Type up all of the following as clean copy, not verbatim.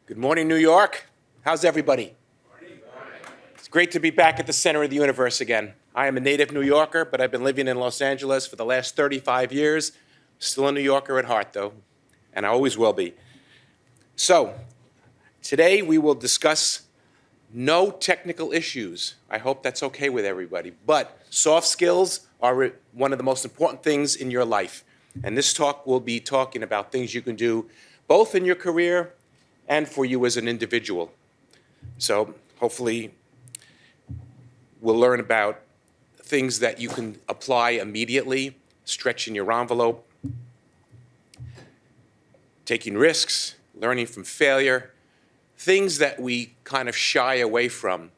Good morning, New York. How's everybody? It's great to be back at the center of the universe again. I am a native New Yorker, but I've been living in Los Angeles for the last 35 years. Still a New Yorker at heart, though, and I always will be. So, today we will discuss no technical issues. I hope that's okay with everybody, but soft skills are one of the most important things in your life. And this talk will be talking about things you can do both in your career and for you as an individual. So hopefully we'll learn about things that you can apply immediately, stretching your envelope, taking risks, learning from failure, things that we kind of shy away from.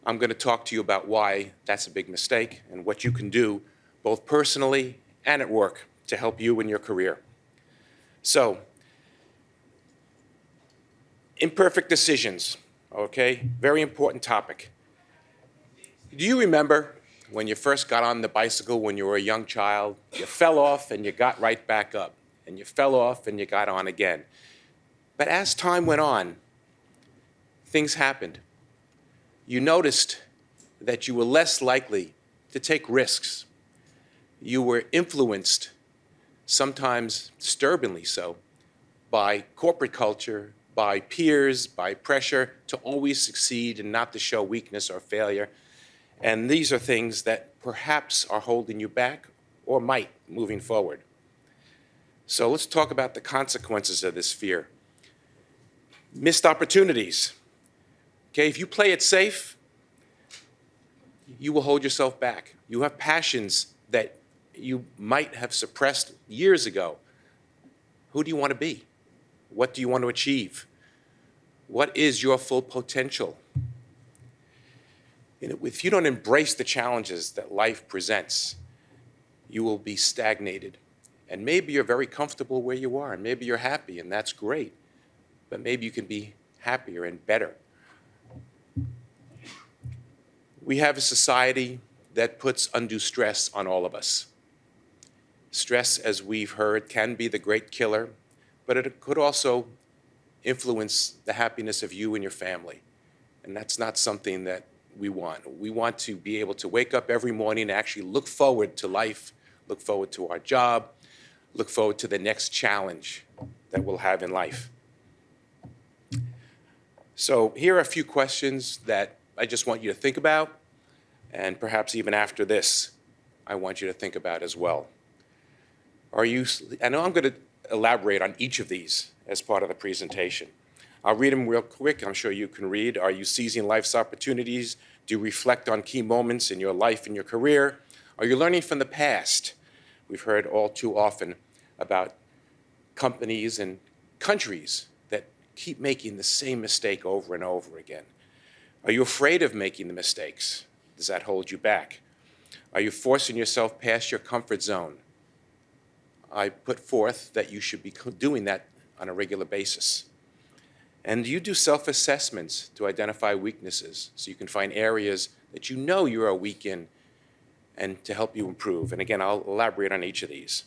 I'm going to talk to you about why that's a big mistake and what you can do both personally and at work to help you in your career. So, imperfect decisions, okay? Very important topic. Do you remember when you first got on the bicycle when you were a young child? You fell off and you got right back up, and you fell off and you got on again. But as time went on, things happened. You noticed that you were less likely to take risks. You were influenced, sometimes disturbingly so, by corporate culture, by peers, by pressure to always succeed and not to show weakness or failure. And these are things that perhaps are holding you back or might moving forward. So let's talk about the consequences of this fear. Missed opportunities. Okay, if you play it safe, you will hold yourself back. You have passions that you might have suppressed years ago. Who do you want to be? What do you want to achieve? What is your full potential? If you don't embrace the challenges that life presents, you will be stagnated. And maybe you're very comfortable where you are, and maybe you're happy, and that's great. But maybe you can be happier and better. We have a society that puts undue stress on all of us. Stress, as we've heard, can be the great killer, but it could also influence the happiness of you and your family. And that's not something that we want. We want to be able to wake up every morning and actually look forward to life, look forward to our job, look forward to the next challenge that we'll have in life. So here are a few questions that I just want you to think about, and perhaps even after this, I want you to think about as well. I know I'm going to elaborate on each of these as part of the presentation. I'll read them real quick. I'm sure you can read. Are you seizing life's opportunities? Do you reflect on key moments in your life and your career? Are you learning from the past? We've heard all too often about companies and countries that keep making the same mistake over and over again. Are you afraid of making the mistakes? Does that hold you back? Are you forcing yourself past your comfort zone? I put forth that you should be doing that on a regular basis. And you do self-assessments to identify weaknesses so you can find areas that you know you are weak in and to help you improve. And again, I'll elaborate on each of these.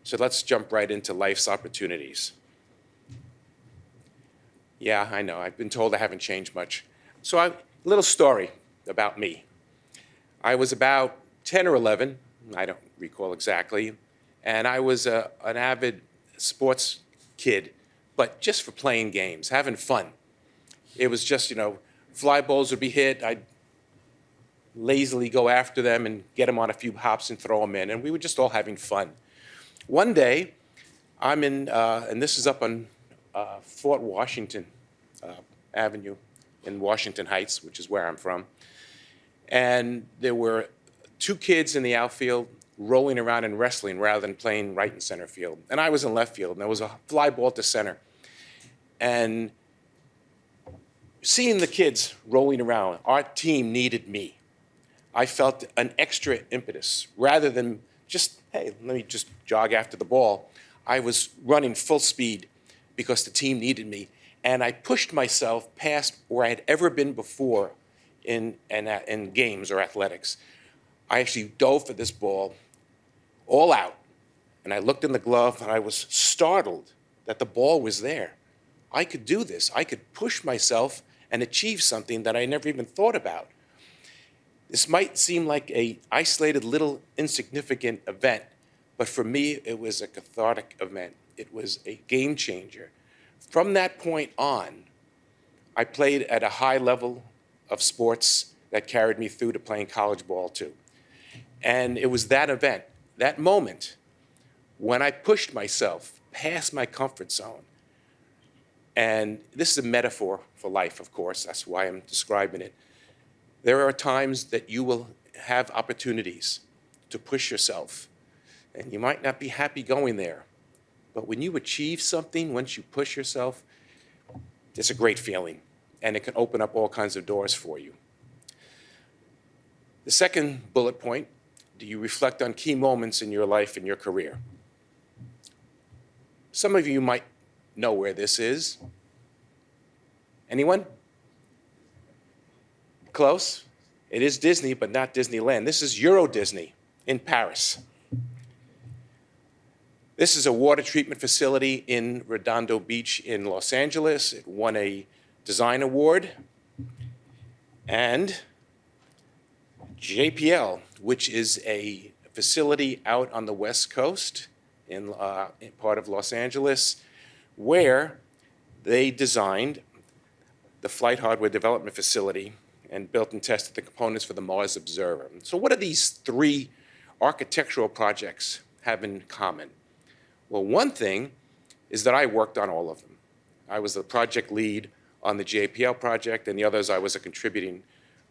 So let's jump right into life's opportunities. Yeah, I know, I've been told I haven't changed much. So a little story about me. I was about 10 or 11, I don't recall exactly, and I was an avid sports kid, but just for playing games, having fun. It was just, fly balls would be hit, I'd lazily go after them and get them on a few hops and throw them in, and we were just all having fun. One day, I'm in, and this is up on Fort Washington Avenue in Washington Heights, which is where I'm from, and there were two kids in the outfield rolling around and wrestling rather than playing right in center field. And I was in left field, and there was a fly ball to center. And seeing the kids rolling around, our team needed me. I felt an extra impetus. Rather than just, hey, let me just jog after the ball, I was running full speed because the team needed me. And I pushed myself past where I had ever been before in games or athletics. I actually dove for this ball all out. And I looked in the glove and I was startled that the ball was there. I could do this. I could push myself and achieve something that I never even thought about. This might seem like an isolated, little, insignificant event, but for me, it was a cathartic event. It was a game changer. From that point on, I played at a high level of sports that carried me through to playing college ball too. And it was that event, that moment, when I pushed myself past my comfort zone. And this is a metaphor for life, of course. That's why I'm describing it. There are times that you will have opportunities to push yourself, and you might not be happy going there. But when you achieve something, once you push yourself, it's a great feeling, and it can open up all kinds of doors for you. The second bullet point, do you reflect on key moments in your life and your career? Some of you might know where this is. Anyone? Close. It is Disney, but not Disneyland. This is Euro Disney in Paris. This is a water treatment facility in Redondo Beach in Los Angeles. It won a design award. And JPL, which is a facility out on the West Coast in part of Los Angeles, where they designed the Flight Hardware Development Facility and built and tested the components for the Mars Observer. So what do these three architectural projects have in common? Well, one thing is that I worked on all of them. I was the project lead on the JPL project, and the others I was a contributing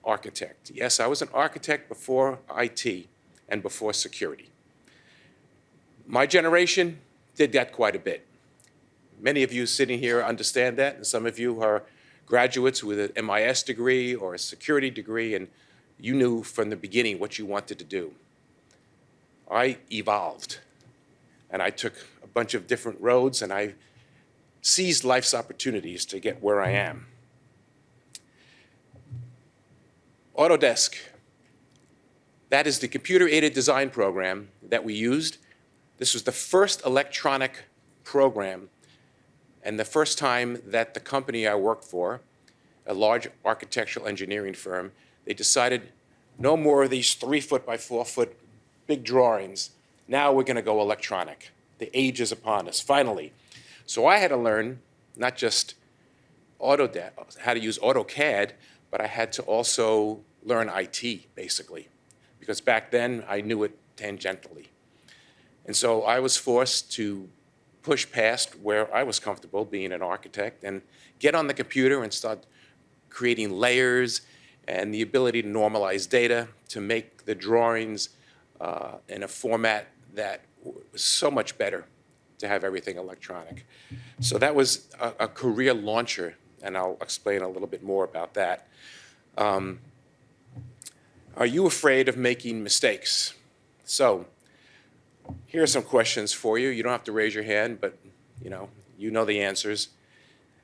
architect. Yes, I was an architect before IT and before security. My generation did that quite a bit. Many of you sitting here understand that, and some of you are graduates with an MIS degree or a security degree, and you knew from the beginning what you wanted to do. I evolved, and I took a bunch of different roads, and I seized life's opportunities to get where I am. Autodesk, that is the computer-aided design program that we used. This was the first electronic program and the first time that the company I worked for, a large architectural engineering firm, they decided no more of these 3-foot by 4-foot big drawings. Now we're going to go electronic. The age is upon us, finally. So I had to learn not just how to use AutoCAD, but I had to also learn IT, basically, because back then I knew it tangentially. And so I was forced to push past where I was comfortable being an architect and get on the computer and start creating layers and the ability to normalize data to make the drawings in a format that was so much better to have everything electronic. So that was a career launcher, and I'll explain a little bit more about that. Are you afraid of making mistakes? So here are some questions for you. You don't have to raise your hand, but you know the answers.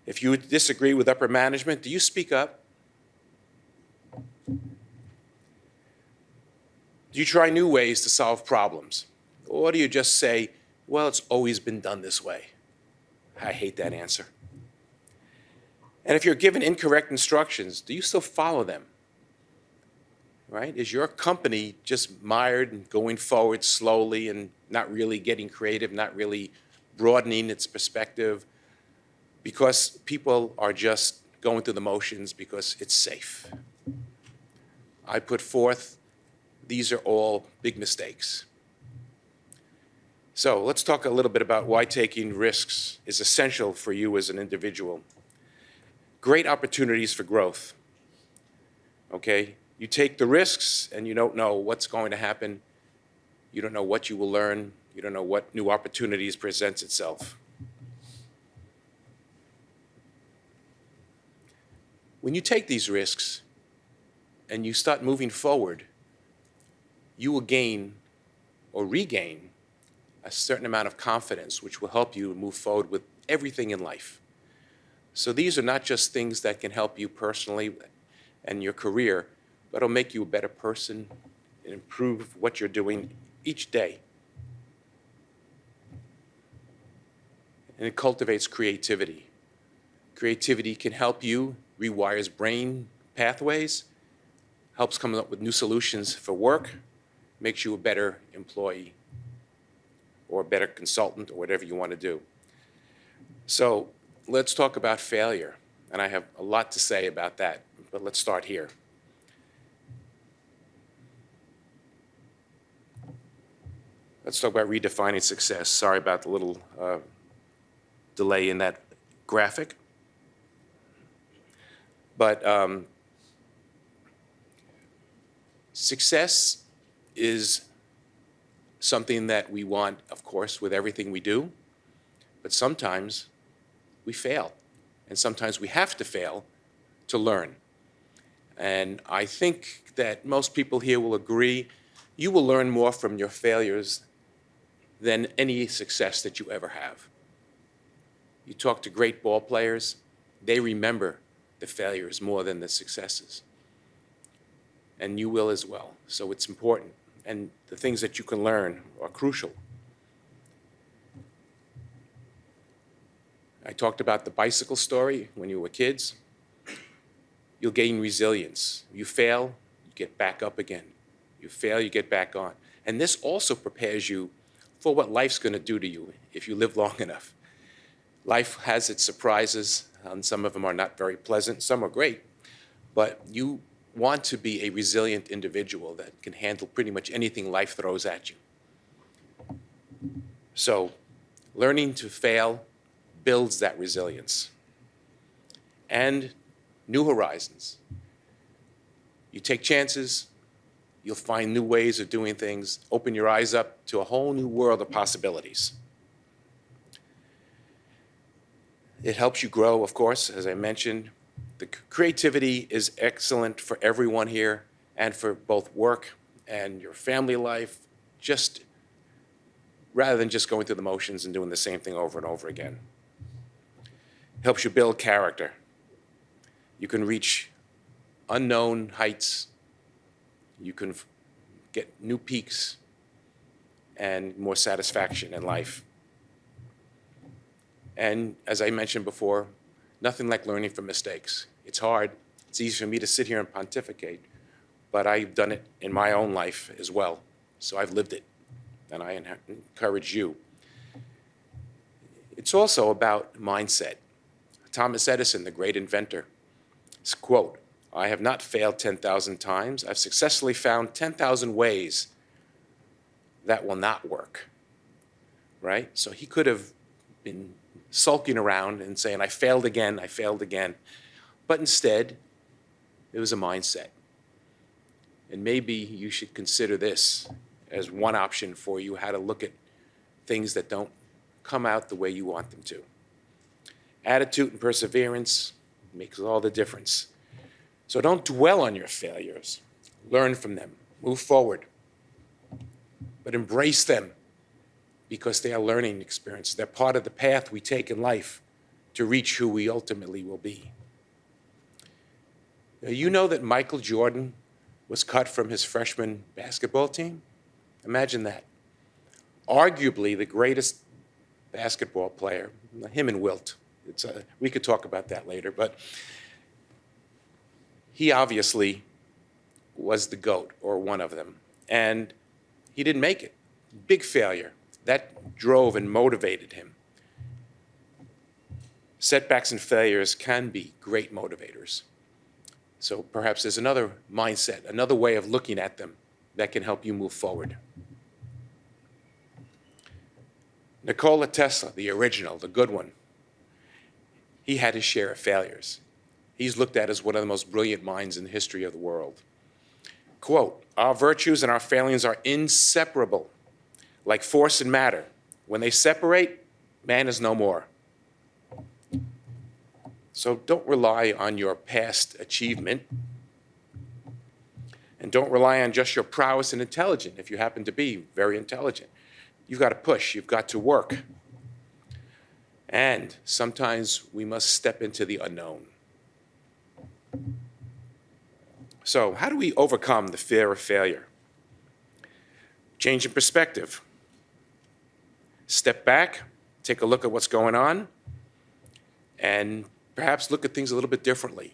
If you disagree with upper management, do you speak up? Do you try new ways to solve problems? Or do you just say, well, it's always been done this way? I hate that answer. And if you're given incorrect instructions, do you still follow them? Right? Is your company just mired and going forward slowly and not really getting creative, not really broadening its perspective because people are just going through the motions because it's safe? I put forth, these are all big mistakes. So let's talk a little bit about why taking risks is essential for you as an individual. Great opportunities for growth. Okay? You take the risks and you don't know what's going to happen. You don't know what you will learn. You don't know what new opportunities presents itself. When you take these risks and you start moving forward, you will gain or regain a certain amount of confidence, which will help you move forward with everything in life. So these are not just things that can help you personally and your career, but it'll make you a better person and improve what you're doing each day. And it cultivates creativity. Creativity can help you, rewires brain pathways, helps come up with new solutions for work, makes you a better employee or a better consultant or whatever you want to do. So let's talk about failure. And I have a lot to say about that, but let's start here. Let's talk about redefining success. Sorry about the little delay in that graphic. But success is something that we want, of course, with everything we do. But sometimes we fail. And sometimes we have to fail to learn. And I think that most people here will agree you will learn more from your failures than any success that you ever have. You talk to great ball players, they remember the failures more than the successes. And you will as well. So it's important. And the things that you can learn are crucial. I talked about the bicycle story when you were kids. You'll gain resilience. You fail, you get back up again. You fail, you get back on. And this also prepares you for what life's going to do to you if you live long enough. Life has its surprises, and some of them are not very pleasant, some are great, but you want to be a resilient individual that can handle pretty much anything life throws at you. So learning to fail builds that resilience. And new horizons. You take chances, you'll find new ways of doing things, open your eyes up to a whole new world of possibilities. It helps you grow, of course, as I mentioned. The creativity is excellent for everyone here and for both work and your family life, just rather than just going through the motions and doing the same thing over and over again. Helps you build character. You can reach unknown heights. You can get new peaks and more satisfaction in life. And as I mentioned before, nothing like learning from mistakes. It's hard. It's easy for me to sit here and pontificate, but I've done it in my own life as well. So I've lived it, and I encourage you. It's also about mindset. Thomas Edison, the great inventor, his quote, "I have not failed 10,000 times. I've successfully found 10,000 ways that will not work." Right? So he could have been sulking around and saying, I failed again. But instead, it was a mindset. And maybe you should consider this as one option for you, how to look at things that don't come out the way you want them to. Attitude and perseverance makes all the difference. So don't dwell on your failures. Learn from them. Move forward. But embrace them because they are learning experiences. They're part of the path we take in life to reach who we ultimately will be. Now, you know that Michael Jordan was cut from his freshman basketball team? Imagine that. Arguably the greatest basketball player, him and Wilt. We could talk about that later, but he obviously was the GOAT, or one of them, and he didn't make it. Big failure. That drove and motivated him. Setbacks and failures can be great motivators. So perhaps there's another mindset, another way of looking at them that can help you move forward. Nikola Tesla, the original, the good one, he had his share of failures. He's looked at as one of the most brilliant minds in the history of the world. Quote, "Our virtues and our failings are inseparable, like force and matter. When they separate, man is no more." So don't rely on your past achievement, and don't rely on just your prowess and intelligence if you happen to be very intelligent. You've got to push, you've got to work. And sometimes we must step into the unknown. So how do we overcome the fear of failure? Change in perspective. Step back, take a look at what's going on, and perhaps look at things a little bit differently.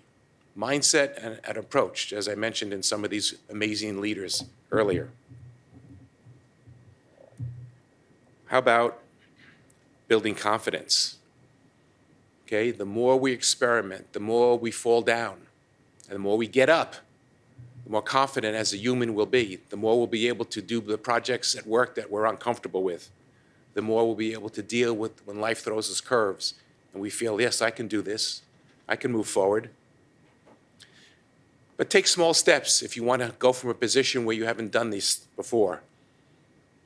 Mindset and approach, as I mentioned in some of these amazing leaders earlier. How about building confidence? Okay, the more we experiment, the more we fall down, and the more we get up, the more confident as a human we'll be, the more we'll be able to do the projects at work that we're uncomfortable with, the more we'll be able to deal with when life throws us curves and we feel, yes, I can do this, I can move forward. But take small steps if you want to go from a position where you haven't done this before.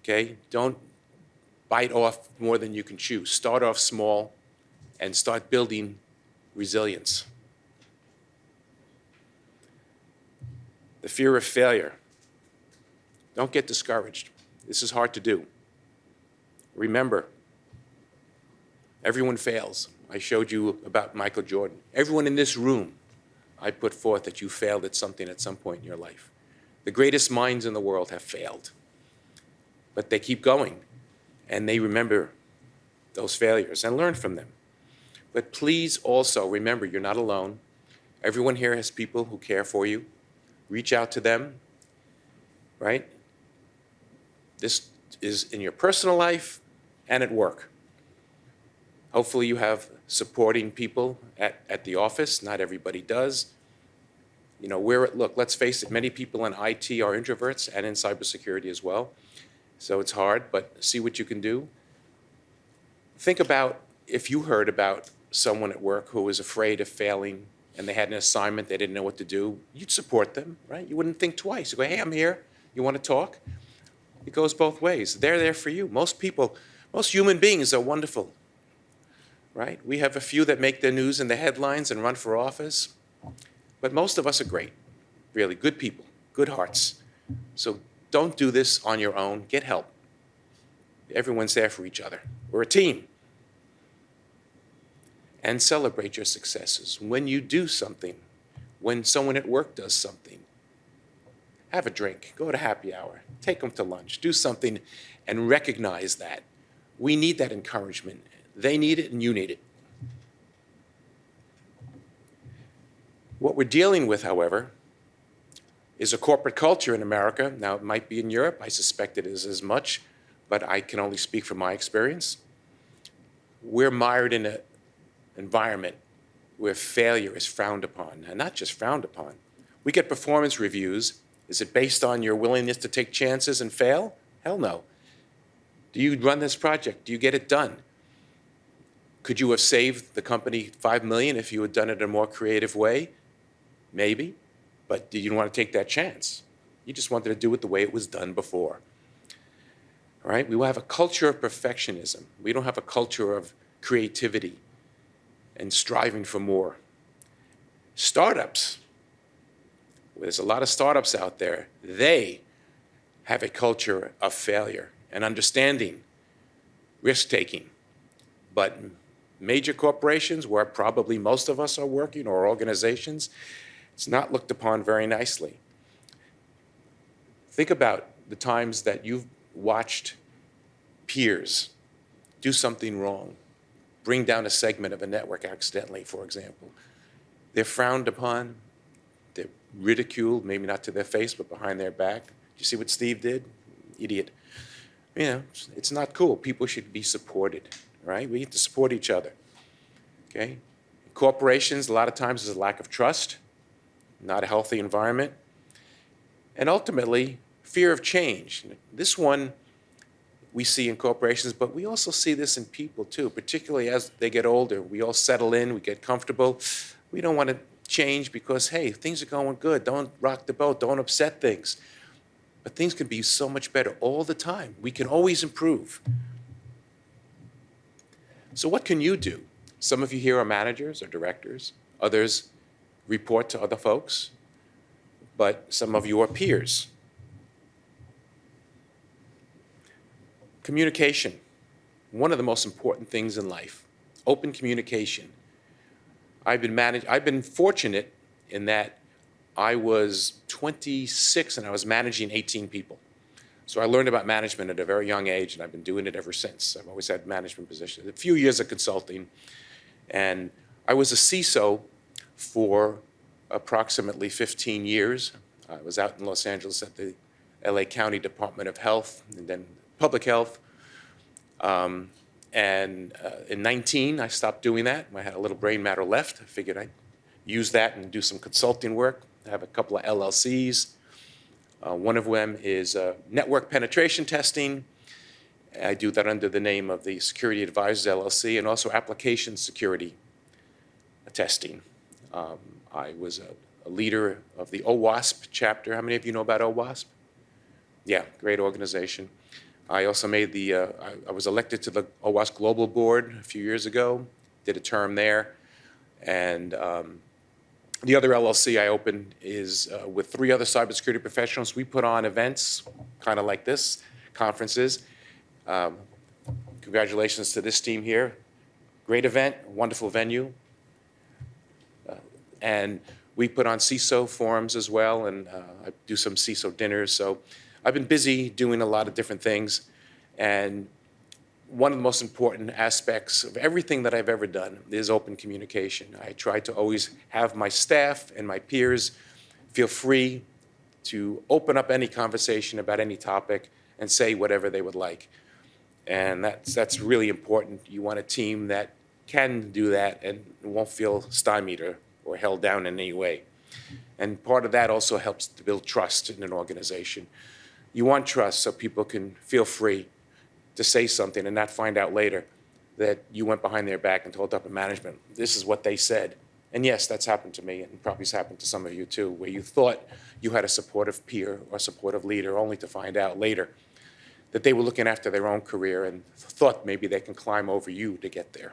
Okay, don't bite off more than you can chew. Start off small and start building resilience. The fear of failure. Don't get discouraged. This is hard to do. Remember, everyone fails. I showed you about Michael Jordan. Everyone in this room, I put forth that you failed at something at some point in your life. The greatest minds in the world have failed. But they keep going, and they remember those failures and learn from them. But please also remember, you're not alone. Everyone here has people who care for you. Reach out to them, right? This is in your personal life and at work. Hopefully you have supporting people at the office. Not everybody does. You know, look, let's face it, many people in IT are introverts and in cybersecurity as well. So it's hard, but see what you can do. Think about if you heard about someone at work who was afraid of failing and they had an assignment, they didn't know what to do, you'd support them, right? You wouldn't think twice. You go, hey, I'm here. You want to talk? It goes both ways. They're there for you. Most people, most human beings are wonderful, right? We have a few that make the news and the headlines and run for office, but most of us are great, really good people, good hearts. So don't do this on your own. Get help. Everyone's there for each other. We're a team. And celebrate your successes. When you do something, when someone at work does something, have a drink, go to happy hour, take them to lunch, do something and recognize that. We need that encouragement. They need it and you need it. What we're dealing with, however, is a corporate culture in America. Now, it might be in Europe. I suspect it is as much, but I can only speak from my experience. We're mired in an environment where failure is frowned upon, and not just frowned upon. We get performance reviews. Is it based on your willingness to take chances and fail? Hell no. Do you run this project? Do you get it done? Could you have saved the company $5 million if you had done it in a more creative way? Maybe, but you didn't want to take that chance. You just wanted to do it the way it was done before. All right? We have a culture of perfectionism. We don't have a culture of creativity and striving for more. Startups, there's a lot of startups out there, they have a culture of failure and understanding, risk-taking. But major corporations, where probably most of us are working, or organizations, it's not looked upon very nicely. Think about the times that you've watched peers do something wrong, bring down a segment of a network accidentally, for example. They're frowned upon, they're ridiculed, maybe not to their face, but behind their back. Do you see what Steve did? Idiot. You know, it's not cool. People should be supported, right? We need to support each other, okay? Corporations, a lot of times, there's a lack of trust, not a healthy environment, and ultimately, fear of change. This one we see in corporations, but we also see this in people too, particularly as they get older. We all settle in, we get comfortable. We don't want to change because, hey, things are going good. Don't rock the boat, don't upset things. But things can be so much better all the time. We can always improve. So what can you do? Some of you here are managers or directors. Others report to other folks. But some of you are peers. Communication, one of the most important things in life. Open communication. I've been fortunate in that I was 26 and I was managing 18 people. So I learned about management at a very young age, and I've been doing it ever since. I've always had management positions. A few years of consulting, and I was a CISO for approximately 15 years. I was out in Los Angeles at the LA County Department of Health and then Public Health. In 19, I stopped doing that. I had a little brain matter left. I figured I'd use that and do some consulting work. I have a couple of LLCs. One of them is network penetration testing. I do that under the name of the Security Advisors LLC, and also application security testing. I was a leader of the OWASP chapter. How many of you know about OWASP? Yeah, great organization. I also made I was elected to the OWASP Global Board a few years ago, did a term there. And the other LLC I opened is with 3 other cybersecurity professionals. We put on events, kind of like this, conferences. Congratulations to this team here. Great event, wonderful venue. And we put on CISO forums as well, and I do some CISO dinners. So I've been busy doing a lot of different things. And one of the most important aspects of everything that I've ever done is open communication. I try to always have my staff and my peers feel free to open up any conversation about any topic and say whatever they would like. And that's really important. You want a team that can do that and won't feel stymied or held down in any way. And part of that also helps to build trust in an organization. You want trust so people can feel free to say something and not find out later that you went behind their back and told upper management, this is what they said. And yes, that's happened to me, and probably has happened to some of you too, where you thought you had a supportive peer or supportive leader only to find out later that they were looking after their own career and thought maybe they can climb over you to get there.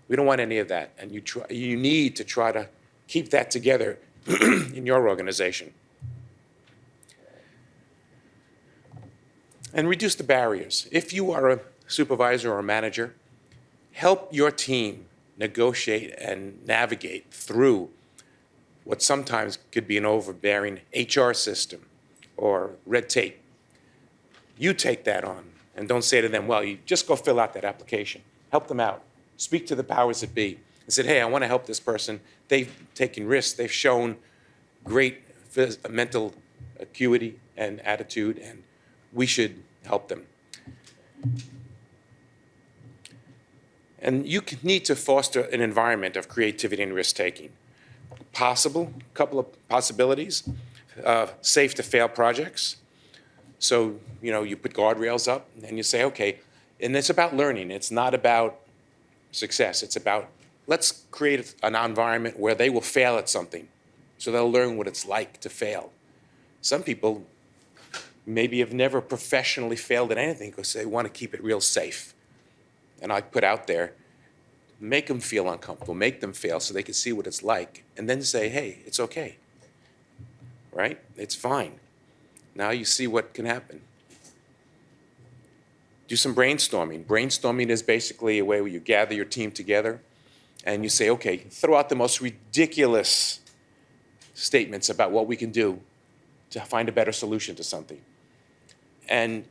We don't want any of that, and you need to try to keep that together in your organization. And reduce the barriers. If you are a supervisor or a manager, help your team negotiate and navigate through what sometimes could be an overbearing HR system or red tape. You take that on and don't say to them, well, you just go fill out that application. Help them out. Speak to the powers that be and say, hey, I want to help this person. They've taken risks. They've shown great mental acuity and attitude, and we should help them. And you need to foster an environment of creativity and risk-taking. Couple of possibilities, safe to fail projects. So, you put guardrails up and you say, okay, and it's about learning. It's not about success. It's about, let's create an environment where they will fail at something so they'll learn what it's like to fail. Some people maybe have never professionally failed at anything because they want to keep it real safe. And I put out there, make them feel uncomfortable, make them fail so they can see what it's like, and then say, hey, it's okay, right? It's fine. Now you see what can happen. Do some brainstorming. Brainstorming is basically a way where you gather your team together and you say, okay, throw out the most ridiculous statements about what we can do to find a better solution to something. And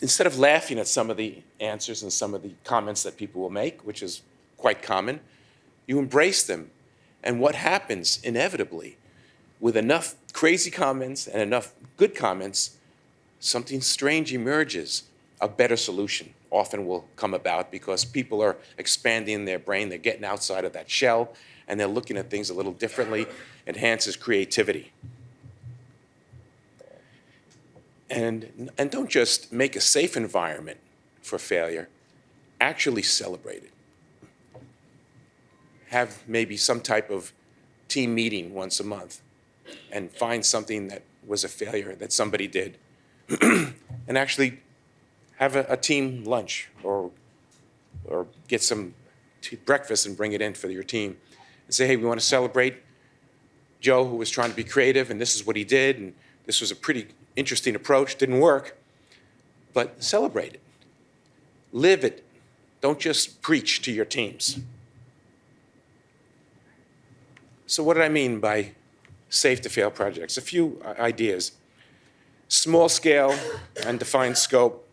instead of laughing at some of the answers and some of the comments that people will make, which is quite common, you embrace them. And what happens inevitably, with enough crazy comments and enough good comments, something strange emerges. A better solution often will come about because people are expanding their brain, they're getting outside of that shell, and they're looking at things a little differently. Enhances creativity. And don't just make a safe environment for failure, actually celebrate it. Have maybe some type of team meeting once a month and find something that was a failure that somebody did and actually have a team lunch or get some breakfast and bring it in for your team and say, hey, we want to celebrate Joe, who was trying to be creative, and this is what he did, and this was a pretty interesting approach, didn't work, but celebrate it. Live it. Don't just preach to your teams. So what did I mean by safe to fail projects? A few ideas. Small scale and defined scope,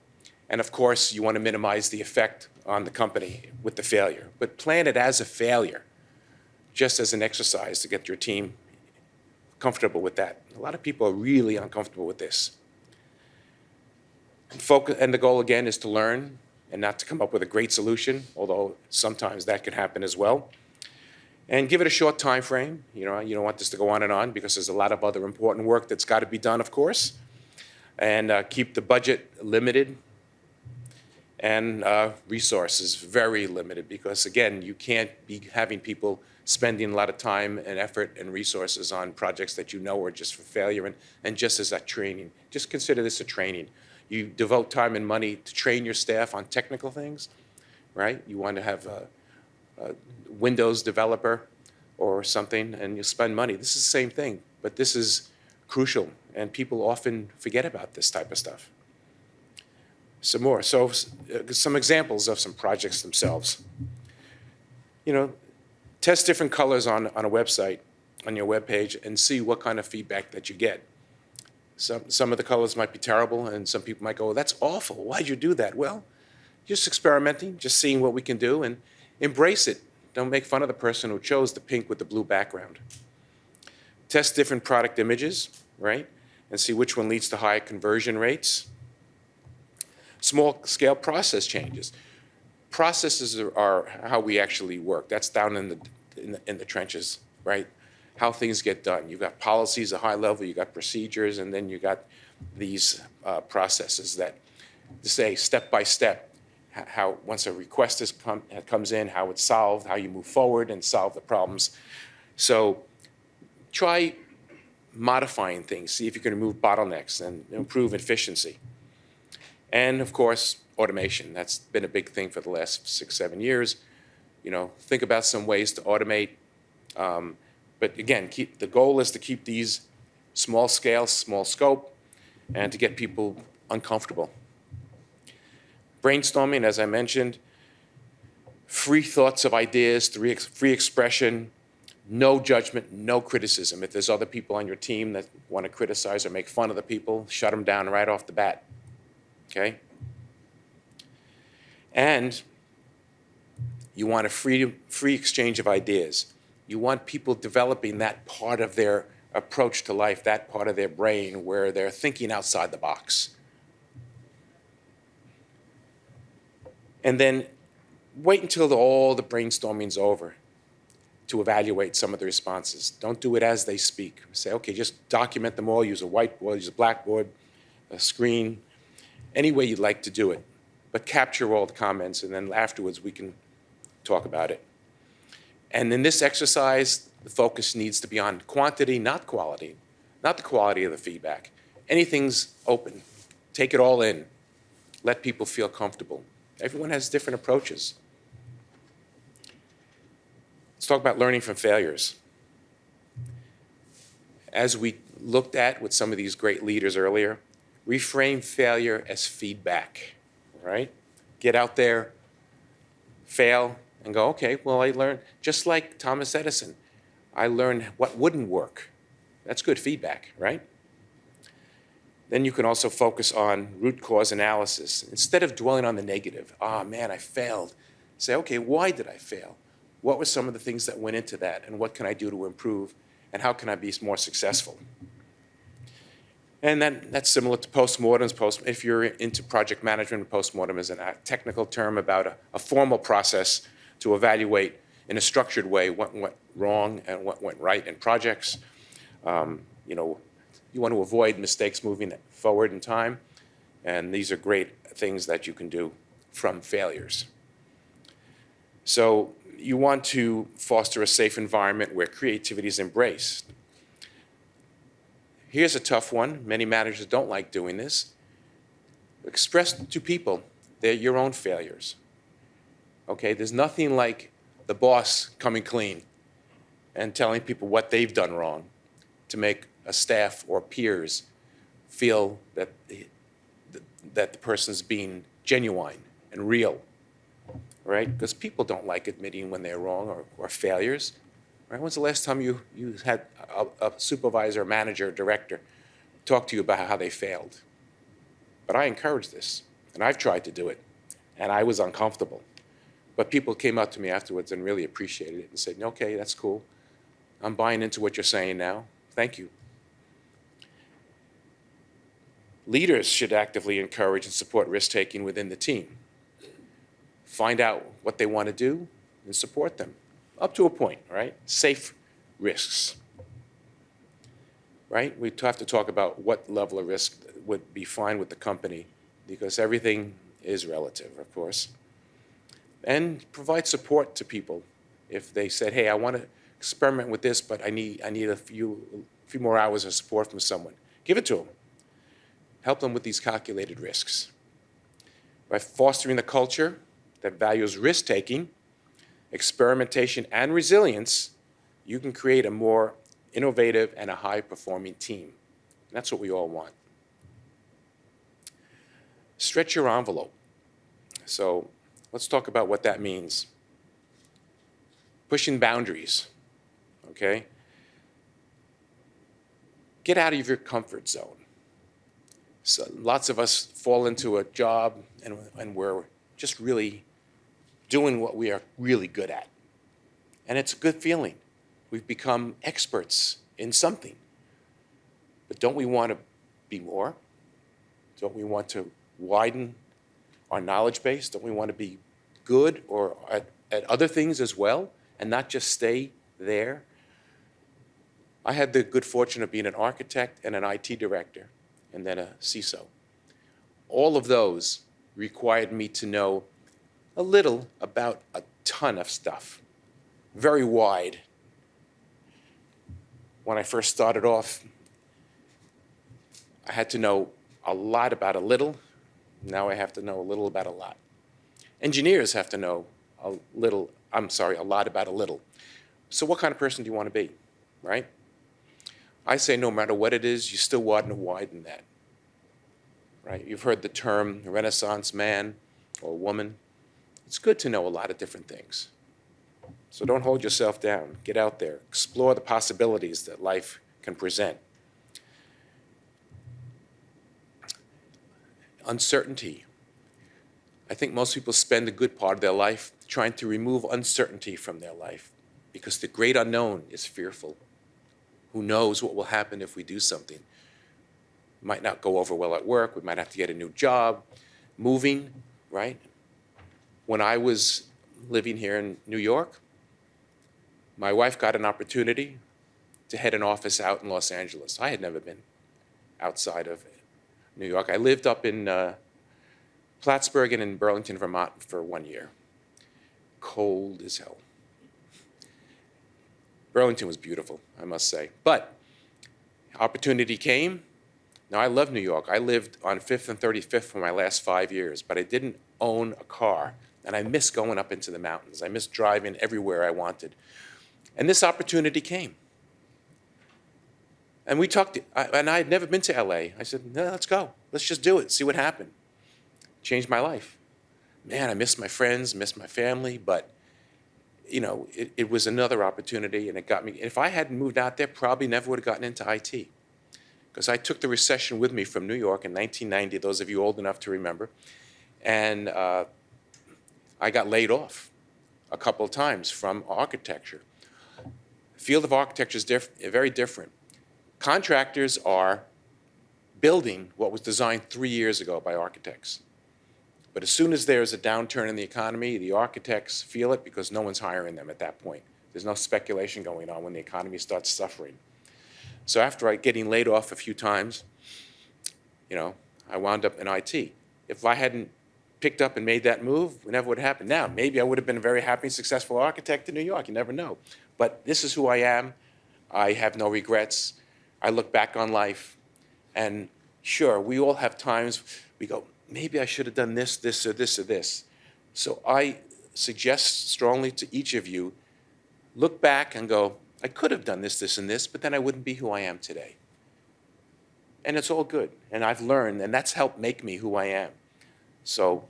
and of course you want to minimize the effect on the company with the failure, but plan it as a failure, just as an exercise to get your team comfortable with that. A lot of people are really uncomfortable with this. Focus, and the goal again is to learn and not to come up with a great solution, although sometimes that can happen as well. And give it a short time frame. You don't want this to go on and on because there's a lot of other important work that's got to be done, of course. And keep the budget limited and resources very limited because, again, you can't be having people spending a lot of time and effort and resources on projects that you know are just for failure and just as that training. Just consider this a training. You devote time and money to train your staff on technical things, right? You want to have a Windows developer or something, and you spend money. This is the same thing, but this is crucial, and people often forget about this type of stuff. Some more. So some examples of some projects themselves. Test different colors on a website, on your web page, and see what kind of feedback that you get. Some of the colors might be terrible, and some people might go, "Well, that's awful. Why'd you do that?" Well, just experimenting, just seeing what we can do, and embrace it. Don't make fun of the person who chose the pink with the blue background. Test different product images, right, and see which one leads to higher conversion rates. Small-scale process changes. Processes are how we actually work. That's down in the trenches, right? How things get done. You've got policies at high level, you've got procedures, and then you got these processes that say step by step how once a request comes in, how it's solved, how you move forward and solve the problems. So try modifying things, see if you can remove bottlenecks and improve efficiency. And of course, automation. That's been a big thing for the last 6-7 years. Think about some ways to automate. But again, the goal is to keep these small scale, small scope, and to get people uncomfortable. Brainstorming, as I mentioned, free thoughts of ideas, free expression, no judgment, no criticism. If there's other people on your team that want to criticize or make fun of the people, shut them down right off the bat, okay? And you want a free exchange of ideas. You want people developing that part of their approach to life, that part of their brain where they're thinking outside the box. And then wait until all the brainstorming's over to evaluate some of the responses. Don't do it as they speak. Say, okay, just document them all, use a whiteboard, use a blackboard, a screen, any way you'd like to do it. But capture all the comments, and then afterwards we can talk about it. And in this exercise, the focus needs to be on quantity, not quality, not the quality of the feedback. Anything's open. Take it all in. Let people feel comfortable. Everyone has different approaches. Let's talk about learning from failures. As we looked at with some of these great leaders earlier, reframe failure as feedback, right? Get out there, fail, and go, okay, well, I learned, just like Thomas Edison, I learned what wouldn't work. That's good feedback, right? Then you can also focus on root cause analysis. Instead of dwelling on the negative, man, I failed. Say, okay, why did I fail? What were some of the things that went into that, and what can I do to improve, and how can I be more successful? And then that's similar to postmortems. If you're into project management, postmortem is a technical term about a formal process to evaluate in a structured way what went wrong and what went right in projects. You want to avoid mistakes moving forward in time, and these are great things that you can do from failures. So you want to foster a safe environment where creativity is embraced. Here's a tough one. Many managers don't like doing this. Express to people they're your own failures. Okay, there's nothing like the boss coming clean and telling people what they've done wrong to make a staff or peers feel that the person's being genuine and real, right? Because people don't like admitting when they're wrong or failures, right? When's the last time you had a supervisor, manager, director talk to you about how they failed? But I encourage this, and I've tried to do it, and I was uncomfortable. But people came up to me afterwards and really appreciated it and said, okay, that's cool. I'm buying into what you're saying now. Thank you. Leaders should actively encourage and support risk-taking within the team. Find out what they want to do and support them, up to a point, right? Safe risks, right? We have to talk about what level of risk would be fine with the company, because everything is relative, of course. And provide support to people. If they said, hey, I want to experiment with this, but I need a few more hours of support from someone, give it to them. Help them with these calculated risks. By fostering a culture that values risk-taking, experimentation, and resilience, you can create a more innovative and a high-performing team. That's what we all want. Stretch your envelope. So let's talk about what that means. Pushing boundaries, okay? Get out of your comfort zone. So lots of us fall into a job and we're just really doing what we are really good at. And it's a good feeling. We've become experts in something. But don't we want to be more? Don't we want to widen our knowledge base? Don't we want to be good or at other things as well and not just stay there? I had the good fortune of being an architect and an IT director and then a CISO. All of those required me to know a little about a ton of stuff, very wide. When I first started off, I had to know a lot about a little. Now I have to know a little about a lot. Engineers have to know a lot about a little. So what kind of person do you want to be, right? I say no matter what it is, you still want to widen that, right? You've heard the term Renaissance man or woman. It's good to know a lot of different things. So don't hold yourself down. Get out there. Explore the possibilities that life can present. Uncertainty. I think most people spend a good part of their life trying to remove uncertainty from their life because the great unknown is fearful. Who knows what will happen if we do something? Might not go over well at work. We might have to get a new job. Moving, right? When I was living here in New York, my wife got an opportunity to head an office out in Los Angeles. I had never been outside of New York. I lived up in Plattsburgh and in Burlington, Vermont for 1 year. Cold as hell. Burlington was beautiful, I must say. But opportunity came. Now, I love New York. I lived on 5th and 35th for my last 5 years, but I didn't own a car. And I miss going up into the mountains. I miss driving everywhere I wanted. And this opportunity came. And we talked, and I had never been to LA. I said, no, let's go. Let's just do it, see what happened. Changed my life. Man, I miss my friends, miss my family, but you know, it was another opportunity, and it got me. If I hadn't moved out there, probably never would have gotten into IT. Because I took the recession with me from New York in 1990, those of you old enough to remember, and I got laid off a couple of times from architecture. The field of architecture is very different. Contractors are building what was designed 3 years ago by architects. But as soon as there's a downturn in the economy, the architects feel it because no one's hiring them at that point. There's no speculation going on when the economy starts suffering. So after getting laid off a few times, you know, I wound up in IT. If I hadn't picked up and made that move, it never would have happened. Now, maybe I would have been a very happy, successful architect in New York. You never know. But this is who I am. I have no regrets. I look back on life, and sure, we all have times we go, maybe I should have done this, this, or this, or this. So I suggest strongly to each of you, look back and go, I could have done this, this, and this, but then I wouldn't be who I am today. And it's all good. And I've learned, and that's helped make me who I am. So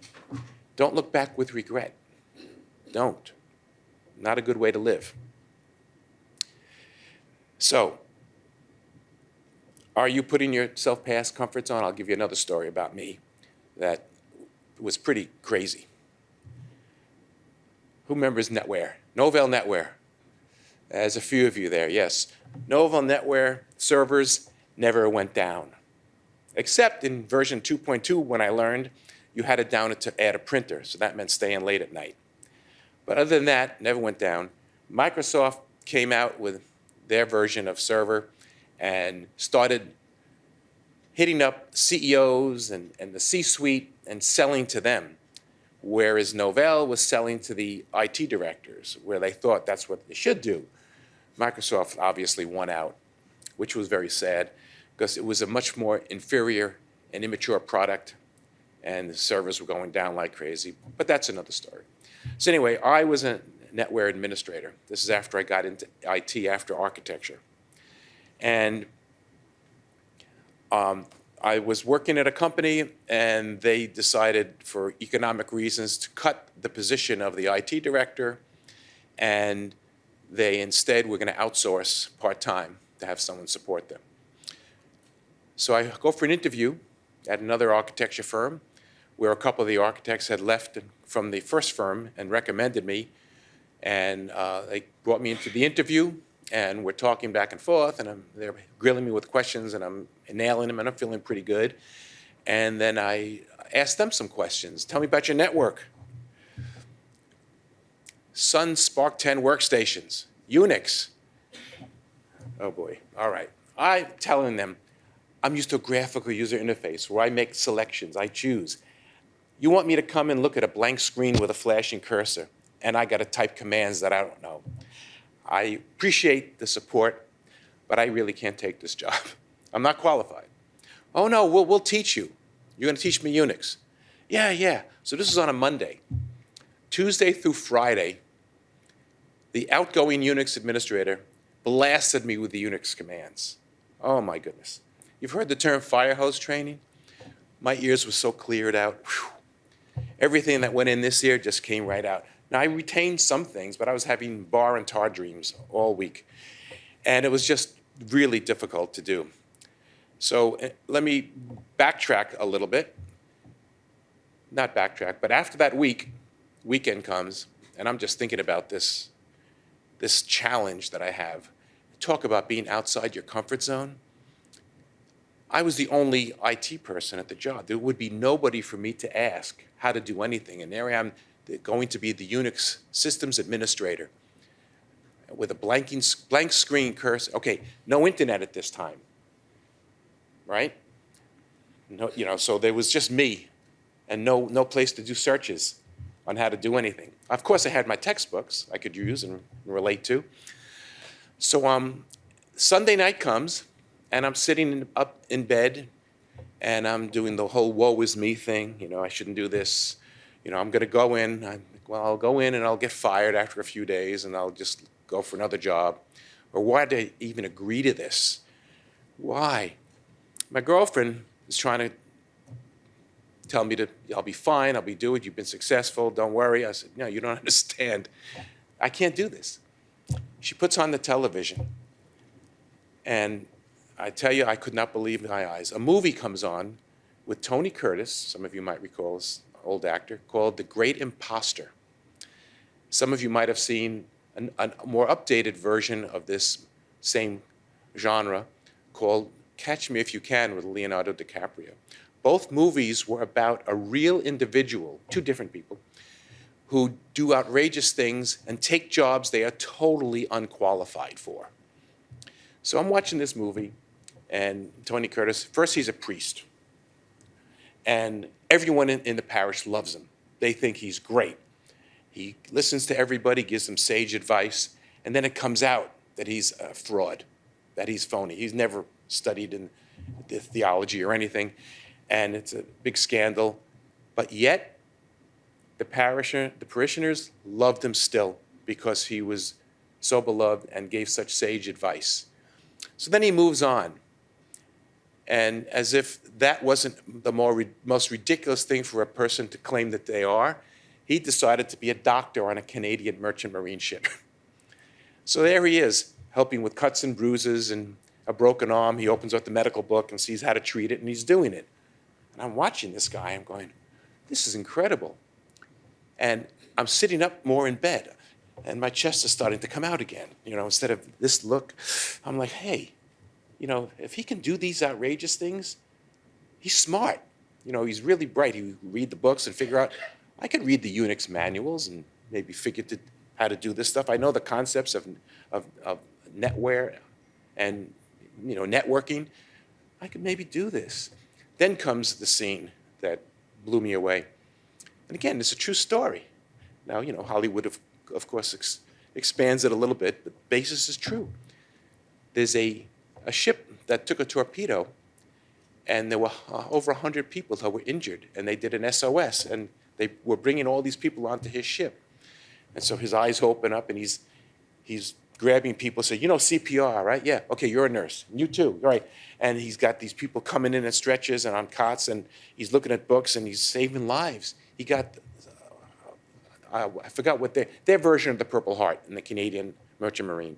don't look back with regret. Don't. Not a good way to live. So, are you putting yourself past comfort zone? I'll give you another story about me that was pretty crazy. Who remembers NetWare? Novell NetWare. There's a few of you there, yes. Novell NetWare servers never went down. Except in version 2.2, when I learned you had to down it to add a printer, so that meant staying late at night. But other than that, never went down. Microsoft came out with their version of server and started hitting up CEOs and the C-suite and selling to them, whereas Novell was selling to the IT directors, where they thought that's what they should do. Microsoft obviously won out, which was very sad, because it was a much more inferior and immature product, and the servers were going down like crazy. But that's another story. So anyway, I was a NetWare administrator. This is after I got into IT, after architecture. And I was working at a company, and they decided, for economic reasons, to cut the position of the IT director, and they instead were going to outsource part-time to have someone support them. So I go for an interview at another architecture firm, where a couple of the architects had left from the first firm and recommended me. And they brought me into the interview, and we're talking back and forth, and they're grilling me with questions, and I'm nailing them, and I'm feeling pretty good. And then I asked them some questions. Tell me about your network. Sun Spark 10 workstations, Unix. Oh boy, all right. I'm telling them, I'm used to a graphical user interface where I make selections, I choose. You want me to come and look at a blank screen with a flashing cursor, and I got to type commands that I don't know. I appreciate the support, but I really can't take this job. I'm not qualified. Oh no, we'll teach you. You're going to teach me Unix. Yeah. So this is on a Monday. Tuesday through Friday, the outgoing Unix administrator blasted me with the Unix commands. Oh my goodness. You've heard the term fire hose training? My ears were so cleared out. Whew. Everything that went in this ear just came right out. Now, I retained some things, but I was having bar and tar dreams all week. And it was just really difficult to do. So let me backtrack a little bit. Not backtrack, but after that weekend comes, and I'm just thinking about this challenge that I have. Talk about being outside your comfort zone. I was the only IT person at the job. There would be nobody for me to ask how to do anything. And there I am, going to be the Unix systems administrator with a blank screen cursor. Okay, no internet at this time, right? No, so there was just me and no place to do searches on how to do anything. Of course, I had my textbooks I could use and relate to. So Sunday night comes, and I'm sitting up in bed, and I'm doing the whole woe is me thing. I shouldn't do this. I'm going to go in. I'll go in, and I'll get fired after a few days, and I'll just go for another job. Or why did I even agree to this? Why? My girlfriend is trying to tell me I'll be fine, I'll be doing it, you've been successful, don't worry. I said, no, you don't understand. I can't do this. She puts on the television, and I tell you, I could not believe my eyes. A movie comes on with Tony Curtis, some of you might recall this old actor, called The Great Imposter. Some of you might have seen a more updated version of this same genre called Catch Me If You Can with Leonardo DiCaprio. Both movies were about a real individual, two different people, who do outrageous things and take jobs they are totally unqualified for. So I'm watching this movie, and Tony Curtis, first he's a priest, and everyone in the parish loves him. They think he's great. He listens to everybody, gives them sage advice, and then it comes out that he's a fraud, that he's phony. He's never studied in the theology or anything, and it's a big scandal. But yet, the parishioners loved him still because he was so beloved and gave such sage advice. So then he moves on. And as if that wasn't the most ridiculous thing for a person to claim that they are, he decided to be a doctor on a Canadian merchant marine ship. So there he is, helping with cuts and bruises and a broken arm. He opens up the medical book and sees how to treat it, and he's doing it. And I'm watching this guy, I'm going, this is incredible. And I'm sitting up more in bed, and my chest is starting to come out again. Instead of this look, I'm like, hey, if he can do these outrageous things, he's smart. He's really bright. He would read the books and figure out, I could read the Unix manuals and maybe figure how to do this stuff. I know the concepts of netware and networking. I could maybe do this. Then comes the scene that blew me away. And again, it's a true story. Now, Hollywood, of course, expands it a little bit, but the basis is true. There's a ship that took a torpedo, and there were over 100 people that were injured, and they did an SOS, and they were bringing all these people onto his ship. And so his eyes open up, and he's grabbing people, saying, CPR, right? Yeah, okay, you're a nurse. And you too, right? And he's got these people coming in stretchers and on cots, and he's looking at books, and he's saving lives. He got, I forgot what their version of the Purple Heart in the Canadian Merchant Marine.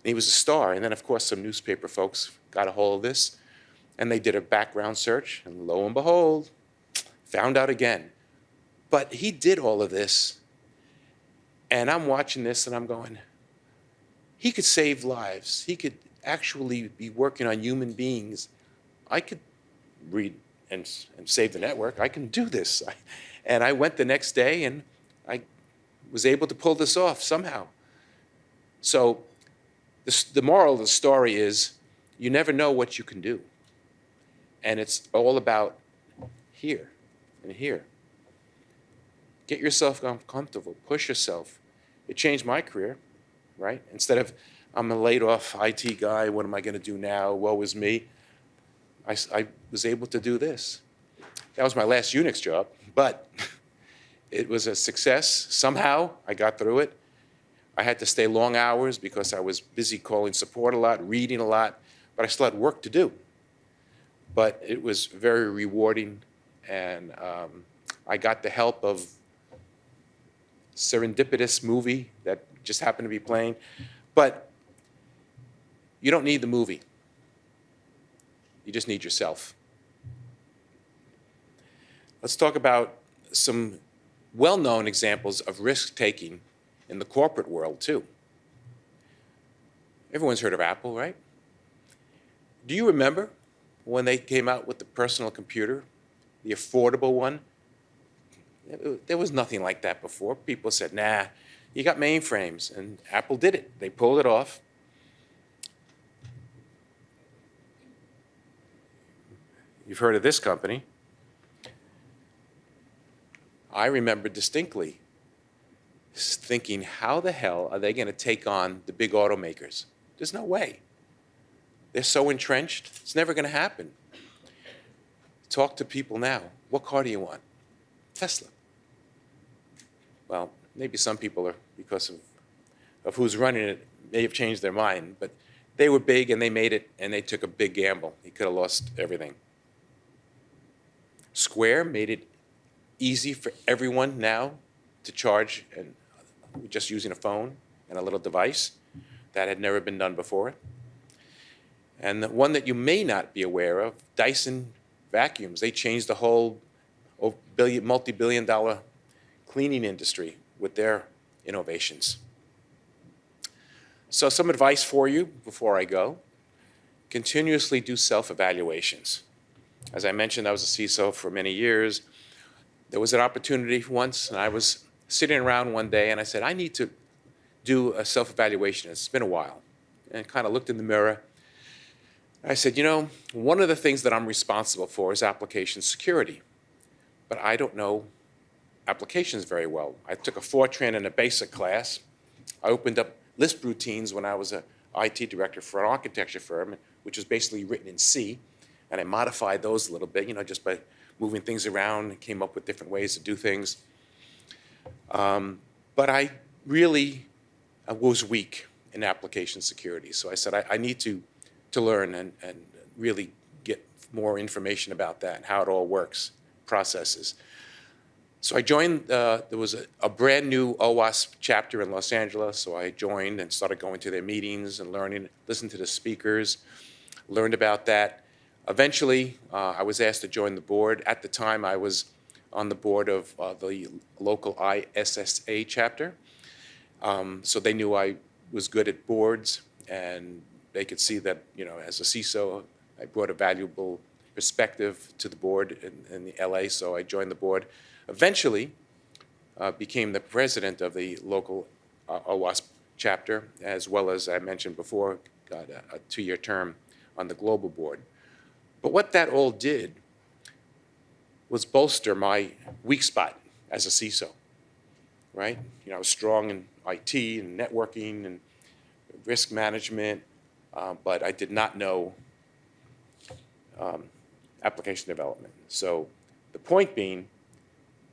And he was a star. And then, of course, some newspaper folks got a hold of this, and they did a background search, and lo and behold, found out again. But he did all of this, and I'm watching this, and I'm going, he could save lives. He could actually be working on human beings. I could read and save the network. I can do this. And I went the next day, and I was able to pull this off somehow. So the moral of the story is, you never know what you can do. And it's all about here and here. Get yourself comfortable. Push yourself. It changed my career, right? Instead of, I'm a laid-off IT guy, what am I going to do now? Woe is me. I was able to do this. That was my last Unix job, but it was a success. Somehow, I got through it. I had to stay long hours because I was busy calling support a lot, reading a lot, but I still had work to do. But it was very rewarding, and I got the help of serendipitous movie that just happened to be playing. But you don't need the movie. You just need yourself. Let's talk about some well-known examples of risk-taking in the corporate world, too. Everyone's heard of Apple, right? Do you remember when they came out with the personal computer, the affordable one? There was nothing like that before. People said, nah, you got mainframes, and Apple did it. They pulled it off. You've heard of this company. I remember distinctly thinking, how the hell are they going to take on the big automakers? There's no way. They're so entrenched, it's never going to happen. Talk to people now. What car do you want? Tesla. Well, maybe some people are, because of who's running it, may have changed their mind, but they were big and they made it, and they took a big gamble. He could have lost everything. Square made it easy for everyone now to charge, and just using a phone and a little device. That had never been done before. And the one that you may not be aware of, Dyson vacuums. They changed the whole multi-billion-dollar cleaning industry with their innovations. So some advice for you before I go. Continuously do self-evaluations. As I mentioned, I was a CISO for many years. There was an opportunity once, and I was sitting around one day, and I said, I need to do a self-evaluation. It's been a while. And kind of looked in the mirror. I said, one of the things that I'm responsible for is application security. But I don't know applications very well. I took a Fortran and a basic class. I opened up Lisp routines when I was an IT director for an architecture firm, which was basically written in C. And I modified those a little bit, just by moving things around and came up with different ways to do things. But I really was weak in application security. So I said, I need to learn and really get more information about that and how it all works, processes. So I joined, there was a brand new OWASP chapter in Los Angeles, so I joined and started going to their meetings and learning, listened to the speakers, learned about that. Eventually, I was asked to join the board. At the time, I was on the board of the local ISSA chapter. So they knew I was good at boards, and they could see that, as a CISO, I brought a valuable perspective to the board in the LA, so I joined the board. Eventually, became the president of the local OWASP chapter, as well as I mentioned before, got a 2-year term on the global board. But what that all did was bolster my weak spot as a CISO, right? I was strong in IT and networking and risk management, but I did not know application development. So the point being,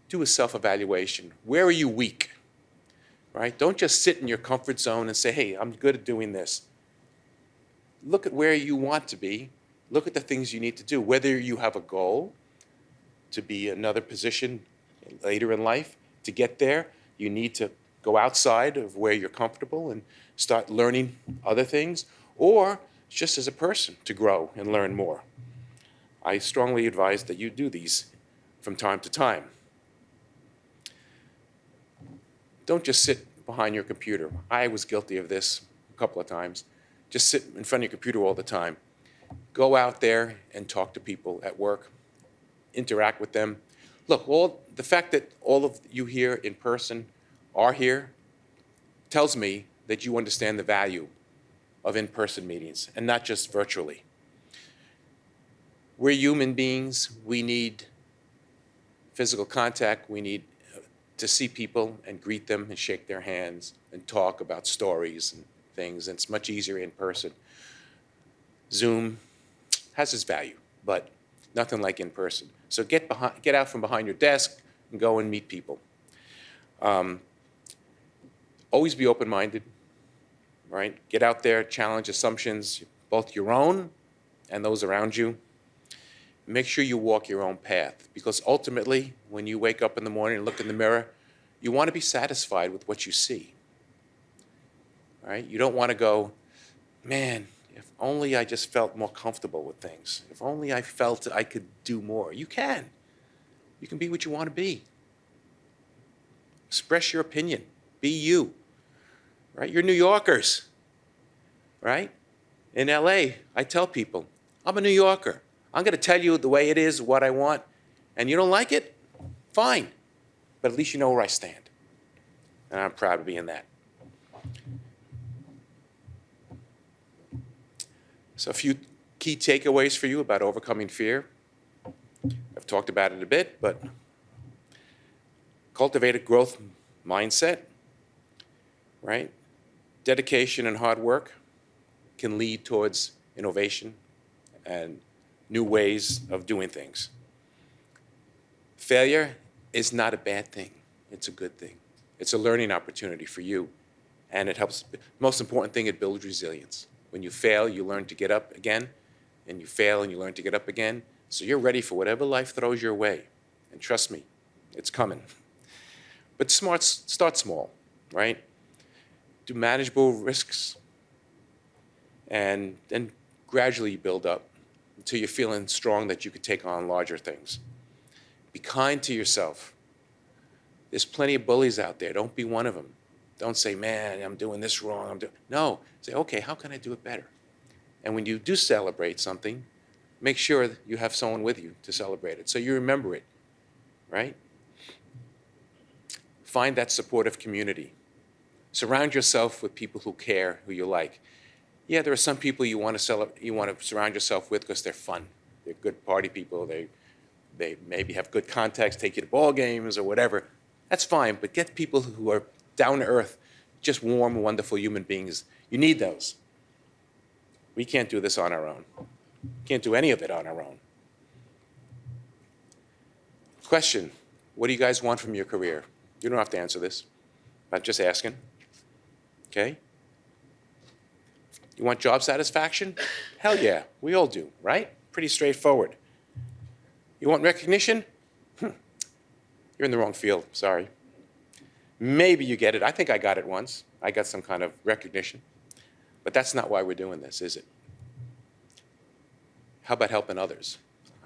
do a self-evaluation. Where are you weak, right? Don't just sit in your comfort zone and say, hey, I'm good at doing this. Look at where you want to be. Look at the things you need to do. Whether you have a goal to be another position later in life, to get there, you need to go outside of where you're comfortable and start learning other things, or just as a person to grow and learn more. I strongly advise that you do these from time to time. Don't just sit behind your computer. I was guilty of this a couple of times. Just sit in front of your computer all the time. Go out there and talk to people at work. Interact with them. Look, the fact that all of you here in person are here tells me that you understand the value of in-person meetings and not just virtually. We're human beings. We need physical contact. We need to see people and greet them and shake their hands and talk about stories and things. And it's much easier in person. Zoom has its value, but nothing like in person. So get out from behind your desk and go and meet people. Always be open-minded, right? Get out there, challenge assumptions, both your own and those around you. Make sure you walk your own path, because ultimately, when you wake up in the morning and look in the mirror, you want to be satisfied with what you see, right? You don't want to go, man, if only I just felt more comfortable with things. If only I felt I could do more. You can. You can be what you want to be. Express your opinion. Be you, right? You're New Yorkers, right? In LA, I tell people, I'm a New Yorker. I'm going to tell you the way it is, what I want, and you don't like it? Fine. But at least you know where I stand. And I'm proud of being that. So a few key takeaways for you about overcoming fear. I've talked about it a bit, but cultivate a growth mindset, right? Dedication and hard work can lead towards innovation and new ways of doing things. Failure is not a bad thing. It's a good thing. It's a learning opportunity for you, and it helps. Most important thing, it builds resilience. When you fail, you learn to get up again, and you fail and you learn to get up again, so you're ready for whatever life throws your way. And trust me, it's coming. But start small, right? Do manageable risks, and then gradually build up until you're feeling strong that you could take on larger things. Be kind to yourself. There's plenty of bullies out there. Don't be one of them. Don't say, man, I'm doing this wrong. No, say, okay, how can I do it better? And when you do celebrate something, make sure that you have someone with you to celebrate it, so you remember it, right? Find that supportive community. Surround yourself with people who care, who you like. Yeah, there are some people you want to surround yourself with because they're fun. They're good party people. They maybe have good contacts, take you to ball games or whatever. That's fine, but get people who are down to earth, just warm, wonderful human beings. You need those. We can't do this on our own. Can't do any of it on our own. Question, what do you guys want from your career? You don't have to answer this. I'm just asking. Okay? You want job satisfaction? Hell yeah, we all do, right? Pretty straightforward. You want recognition? You're in the wrong field, sorry. Maybe you get it. I think I got it once. I got some kind of recognition. But that's not why we're doing this, is it? How about helping others?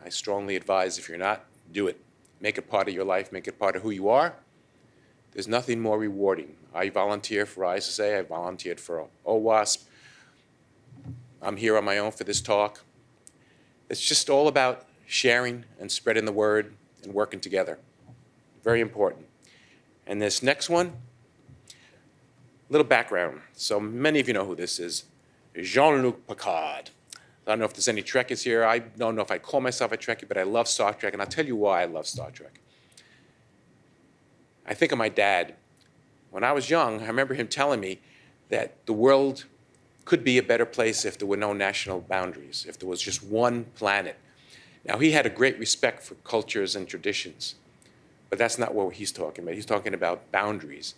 I strongly advise, if you're not, do it. make it part of your life, make it part of who you are, there's nothing more rewarding. I volunteer for ISSA, I volunteered for OWASP. I'm here on my own for this talk. It's just all about sharing and spreading the word and working together. Very important. And this next one, a little background. So many of you know who this is. Jean-Luc Picard. I don't know if there's any Trekkies here. I don't know if I call myself a Trekkie, but I love Star Trek, and I'll tell you why I love Star Trek. I think of my dad. When I was young, I remember him telling me that the world could be a better place if there were no national boundaries, if there was just one planet. Now, he had a great respect for cultures and traditions, but that's not what he's talking about. He's talking about boundaries.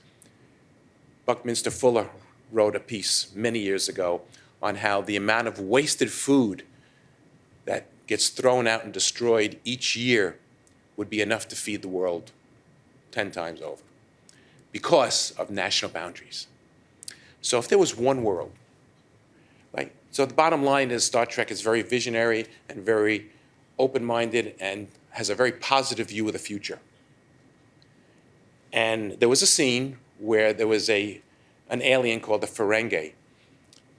Buckminster Fuller wrote a piece many years ago on how the amount of wasted food that gets thrown out and destroyed each year would be enough to feed the world 10 times over because of national boundaries. So if there was one world, right? So the bottom line is Star Trek is very visionary and very open-minded and has a very positive view of the future. And there was a scene where there was an alien called the Ferengi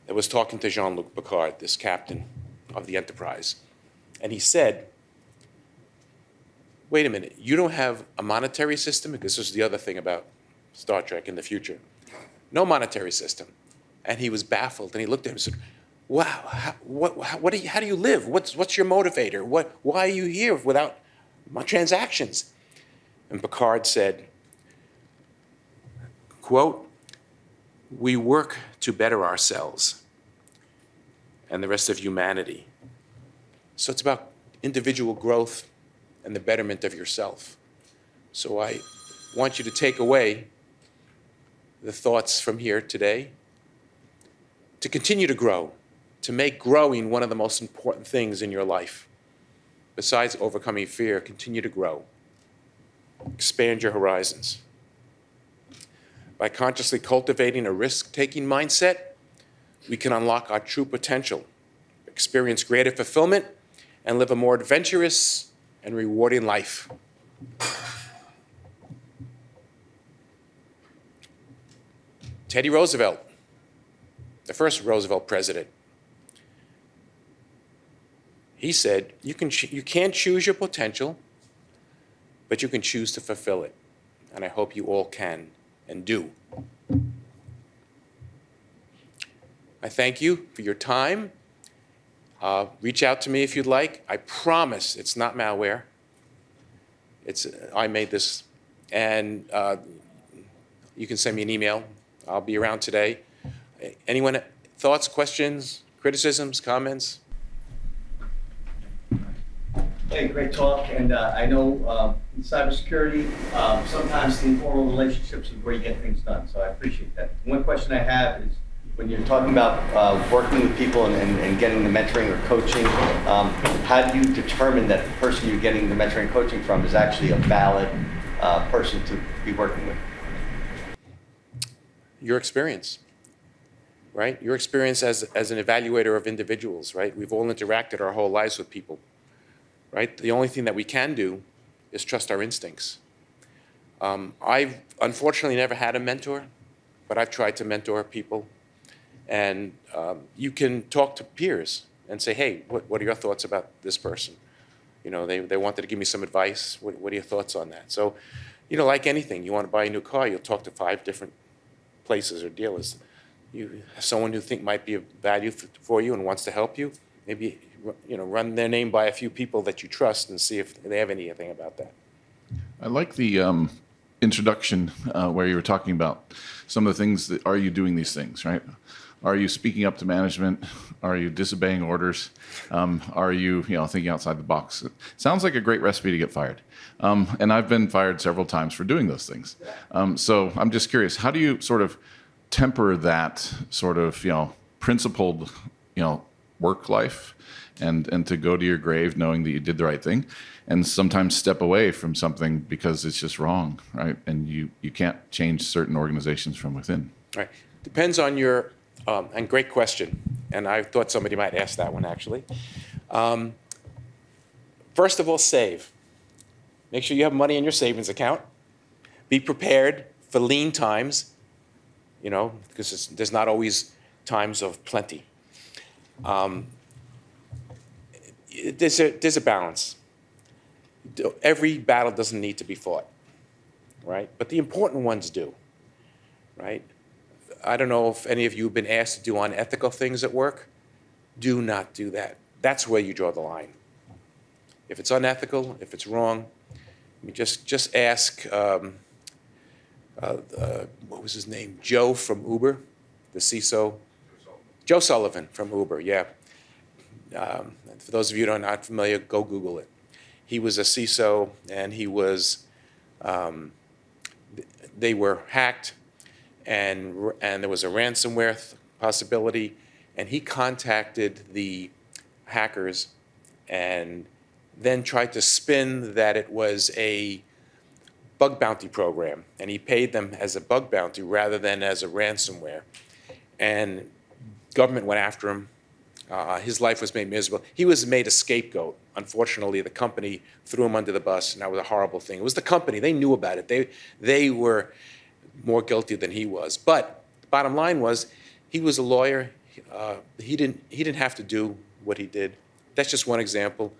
that was talking to Jean-Luc Picard, this captain of the Enterprise. And he said, wait a minute, you don't have a monetary system? Because this is the other thing about Star Trek in the future. No monetary system. And he was baffled, and he looked at him and said, wow, how do you live? What's your motivator? Why are you here without transactions? And Picard said, quote, we work to better ourselves and the rest of humanity. So it's about individual growth and the betterment of yourself. So I want you to take away the thoughts from here today to continue to grow, to make growing one of the most important things in your life. Besides overcoming fear, continue to grow. Expand your horizons. By consciously cultivating a risk-taking mindset, we can unlock our true potential, experience greater fulfillment, and live a more adventurous and rewarding life. Teddy Roosevelt, the first Roosevelt president, he said, you can't choose your potential, but you can choose to fulfill it. And I hope you all can and do. I thank you for your time. Reach out to me if you'd like. I promise it's not malware. I made this. And you can send me an email. I'll be around today. Anyone, thoughts, questions, criticisms, comments? Hey, great talk, and I know in cybersecurity, sometimes the informal relationships is where you get things done, so I appreciate that. One question I have is, when you're talking about working with people and getting the mentoring or coaching, how do you determine that the person you're getting the mentoring and coaching from is actually a valid person to be working with? Your experience, right? Your experience as an evaluator of individuals, right? We've all interacted our whole lives with people. Right? The only thing that we can do is trust our instincts. I've unfortunately never had a mentor, but I've tried to mentor people. And you can talk to peers and say, hey, what are your thoughts about this person? You know, they wanted to give me some advice. What are your thoughts on that? So, you know, like anything, you want to buy a new car, you'll talk to 5 different places or dealers. You have someone who think might be of value for you and wants to help you, maybe run their name by a few people that you trust and see if they have anything about that. I like the introduction where you were talking about some of the things that, are you doing these things, right? Are you speaking up to management? Are you disobeying orders? Are you, thinking outside the box? It sounds like a great recipe to get fired. And I've been fired several times for doing those things. So I'm just curious, how do you sort of temper that sort of, principled, work life and to go to your grave knowing that you did the right thing, and sometimes step away from something because it's just wrong, right? And you can't change certain organizations from within. Right. Depends on your, and great question. And I thought somebody might ask that one, actually. First of all, save. Make sure you have money in your savings account. Be prepared for lean times, you know, because there's not always times of plenty. There's a balance. Every battle doesn't need to be fought, right? But the important ones do, right? I don't know if any of you have been asked to do unethical things at work. Do not do that. That's where you draw the line. If it's unethical, if it's wrong, I mean, just ask, what was his name? Joe from Uber, the CISO. Joe Sullivan from Uber, yeah. For those of you who are not familiar, go Google it. He was a CISO, and he was, they were hacked, and there was a ransomware possibility, and he contacted the hackers and then tried to spin that it was a bug bounty program, and he paid them as a bug bounty rather than as a ransomware. And government went after him. His life was made miserable. He was made a scapegoat. Unfortunately, the company threw him under the bus, and that was a horrible thing. It was the company. They knew about it. They were more guilty than he was. But the bottom line was, he was a lawyer. He didn't have to do what he did. That's just one example.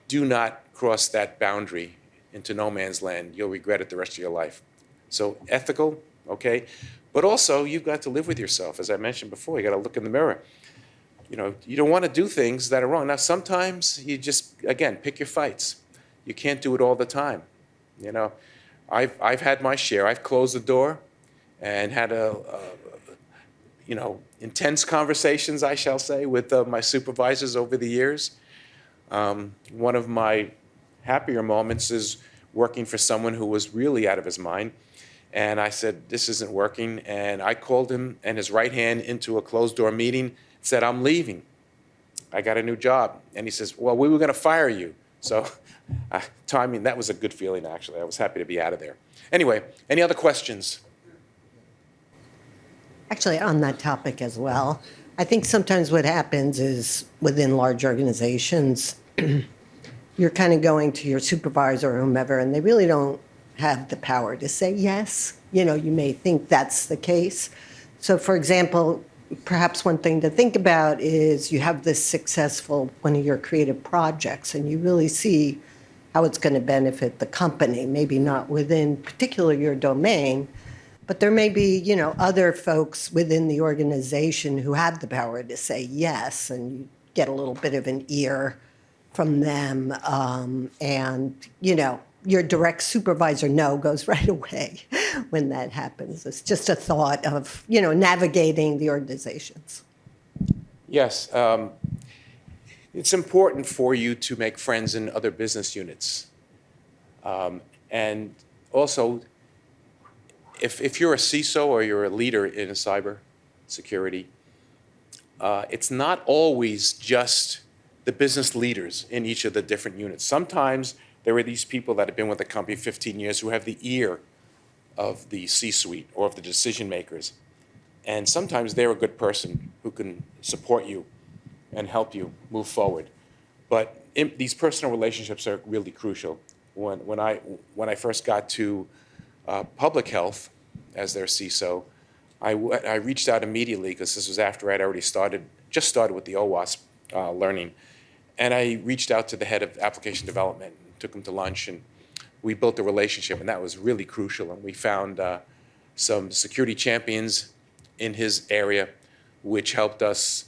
Do not cross that boundary into no man's land. You'll regret it the rest of your life. So ethical, okay? But also, you've got to live with yourself. As I mentioned before, you got to look in the mirror. You know, you don't want to do things that are wrong. Now, sometimes you just, again, pick your fights. You can't do it all the time. You know, I've had my share. I've closed the door and had you know, intense conversations, I shall say, with my supervisors over the years. One of my happier moments is working for someone who was really out of his mind. And I said, this isn't working. And I called him and his right hand into a closed door meeting, said, I'm leaving. I got a new job. And he says, well, we were going to fire you. So timing, that was a good feeling, actually. I was happy to be out of there. Anyway, any other questions? Actually, on that topic as well, I think sometimes what happens is within large organizations, you're kind of going to your supervisor or whomever, and they really don't have the power to say yes. You know, you may think that's the case. So, for example, perhaps one thing to think about is you have this successful, one of your creative projects, and you really see how it's going to benefit the company, maybe not within particularly your domain, but there may be, you know, other folks within the organization who have the power to say yes, and you get a little bit of an ear from them. And, you know, your direct supervisor no goes right away when that happens. It's just a thought of, you know, navigating the organizations. Yes. It's important for you to make friends in other business units. And also, if you're a CISO or you're a leader in cyber security, it's not always just the business leaders in each of the different units. Sometimes there are these people that have been with the company 15 years who have the ear of the C-suite or of the decision makers. And sometimes they're a good person who can support you and help you move forward. But these personal relationships are really crucial. When I first got to public health as their CISO, I reached out immediately, because this was after I'd already just started with the OWASP learning. And I reached out to the head of application development, took him to lunch, and we built a relationship, and that was really crucial. And we found some security champions in his area, which helped us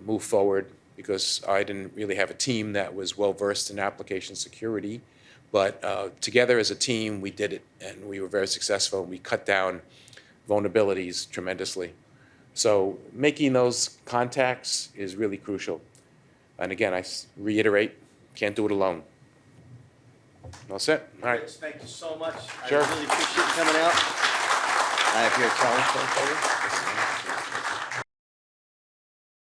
move forward, because I didn't really have a team that was well-versed in application security. But together as a team, we did it, and we were very successful. We cut down vulnerabilities tremendously. So making those contacts is really crucial. And again, I reiterate, can't do it alone. All set? All right. Thank you so much. Sure. I really appreciate you coming out. I have here a challenge for you.